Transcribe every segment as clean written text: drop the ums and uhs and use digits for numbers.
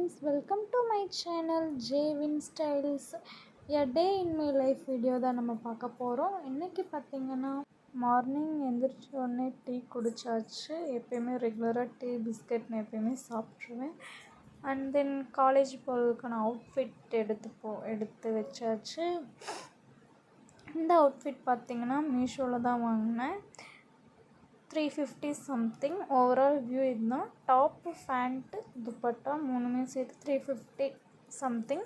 friends, welcome to my channel Jvin Styles. A day in my life video தான் நம்ம பார்க்க போகிறோம். இன்றைக்கி பார்த்திங்கன்னா மார்னிங் எந்திரிச்ச உடனே டீ குடிச்சாச்சு. எப்பயுமே ரெகுலராக டீ பிஸ்கட் நான் எப்பயுமே சாப்பிட்ருவேன். அண்ட் தென் காலேஜ் போகிறதுக்கான அவுட்ஃபிட் எடுத்து வச்சாச்சு. இந்த அவுட்ஃபிட் பார்த்திங்கன்னா மீஷோவில் தான் வாங்கினேன். 350 சம்திங். ஓவரால் வியூ இதுதான். டாப்பு, ஃபேண்ட்டு, துப்பட்டா மூணுமே சேர்த்து 350 சம்திங்.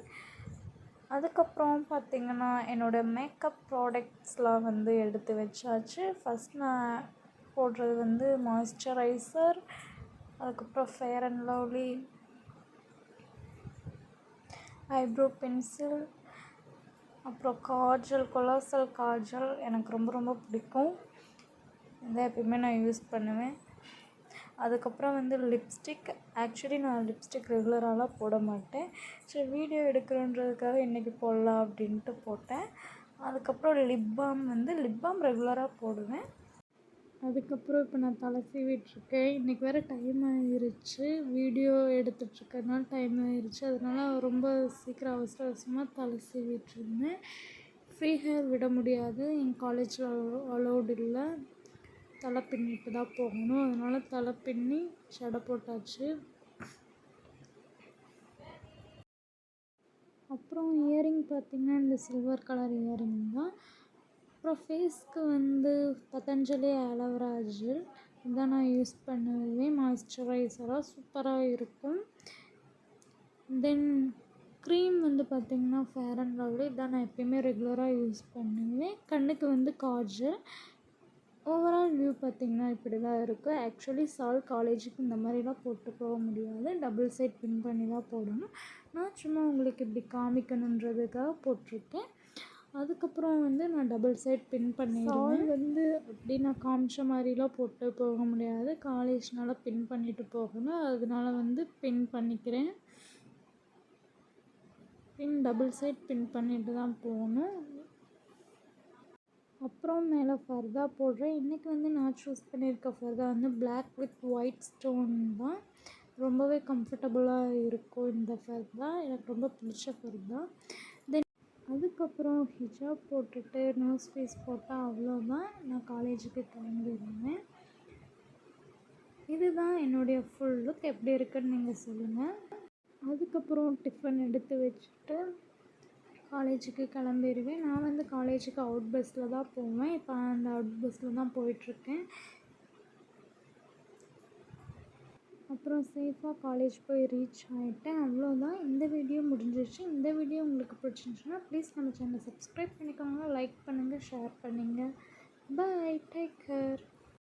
அதுக்கப்புறம் பார்த்திங்கன்னா என்னோடய மேக்கப் ப்ராடக்ட்ஸ்லாம் எடுத்து வச்சாச்சு. ஃபஸ்ட் நான் போடுறது மாய்ஸ்சரைசர், அதுக்கப்புறம் Fair and Lovely eyebrow pencil, அப்புறம் காஜல், கொலாசல் காஜல் எனக்கு ரொம்ப ரொம்ப பிடிக்கும். இதை எப்பயுமே நான் யூஸ் பண்ணுவேன். அதுக்கப்புறம் லிப்ஸ்டிக். ஆக்சுவலி நான் லிப்ஸ்டிக் ரெகுலராலாம் போட மாட்டேன். சரி, வீடியோ எடுக்கிறோன்றதுக்காக இன்றைக்கி போடலாம் அப்படின்ட்டு போட்டேன். அதுக்கப்புறம் லிப் பாம் ரெகுலராக போடுவேன். அதுக்கப்புறம் இப்போ நான் தலை சீவிட்டுருக்கேன். இன்றைக்கி வேறு டைம் ஆகிருச்சு. வீடியோ எடுத்துகிட்ருக்கறதுனால டைம் ஆகிருச்சு. அதனால் ரொம்ப சீக்கிரம் அவசரமாக தலை சீவிட்டுருந்தேன். ஃப்ரீ ஹேர் விட முடியாது, எங்கள் காலேஜில் அலோடு இல்லை. தலை பின்னிட்டு தான் போகணும். அதனால் தலை பின்னி சடை போட்டாச்சு. அப்புறம் இயரிங் பார்த்திங்கன்னா இந்த சில்வர் கலர் இயரிங் தான். அப்புறம் ஃபேஸ்க்கு பதஞ்சலி ஆலோவேரா ஜெல் இதான் நான் யூஸ் பண்ணுவேன். மாய்ஸ்சரைசராக சூப்பராக இருக்கும். தென் க்ரீம் பார்த்திங்கன்னா ஃபேர் அண்ட் லவ்லி இதான் நான் எப்பயுமே ரெகுலராக யூஸ் பண்ணுவேன். கண்ணுக்கு காஜல். ஓவரால் வியூ பார்த்திங்கன்னா இப்படி தான் இருக்குது. ஆக்சுவலி காலேஜுக்கு இந்த மாதிரிலாம் போட்டு போக முடியாது, டபுள் சைட் பின் பண்ணி தான் போடணும். நான் சும்மா உங்களுக்கு இப்படி காமிக்கணுன்றதுக்காக போட்டிருக்கேன். அதுக்கப்புறம் நான் டபுள் சைட் பின் பண்ணிடுவேன். அப்படி நான் காமிச்ச மாதிரிலாம் போட்டு போக முடியாது, காலேஜ்னால பின் பண்ணிட்டு போகணும். அதனால பின் பண்ணிக்கிறேன். டபுள் சைட் பின் பண்ணிட்டு தான் போகணும். அப்புறம் மேலே ஃபர்தா போடுறேன். இன்றைக்கி நான் சூஸ் பண்ணியிருக்க ஃபர்தா பிளாக் வித் ஒயிட் ஸ்டோன் தான். ரொம்பவே கம்ஃபர்டபுளாக இருக்கும் இந்த ஃபர்தா. எனக்கு ரொம்ப பிடிச்ச ஃபர்தா. தென் அதுக்கப்புறம் ஹிஜாப் போட்டுட்டு நோஸ் பீஸ் போட்டால் அவ்வளோதான், நான் காலேஜுக்கு கிளம்பிடுவேன். இதுதான் என்னுடைய ஃபுல் லுக். எப்படி இருக்குன்னு நீங்கள் சொல்லுங்கள். அதுக்கப்புறம் டிஃபன் எடுத்து வச்சுட்டு காலேஜுக்கு கிளம்பிடுவேன். நான் காலேஜுக்கு அவுட் பஸ்ஸில் தான் போவேன். இப்போ அந்த அவுட் பஸ்ஸில் தான் போயிட்டுருக்கேன். அப்புறம் சேஃபாக காலேஜ் போய் ரீச் ஆகிட்டேன். அவ்வளோதான், இந்த வீடியோ முடிஞ்சிருச்சு. இந்த வீடியோ உங்களுக்கு பிடிச்சிருந்துச்சுன்னா ப்ளீஸ் நம்ம சேனலை சப்ஸ்கிரைப் பண்ணிக்கோங்க, லைக் பண்ணுங்கள், ஷேர் பண்ணுங்கள். Bye, take care.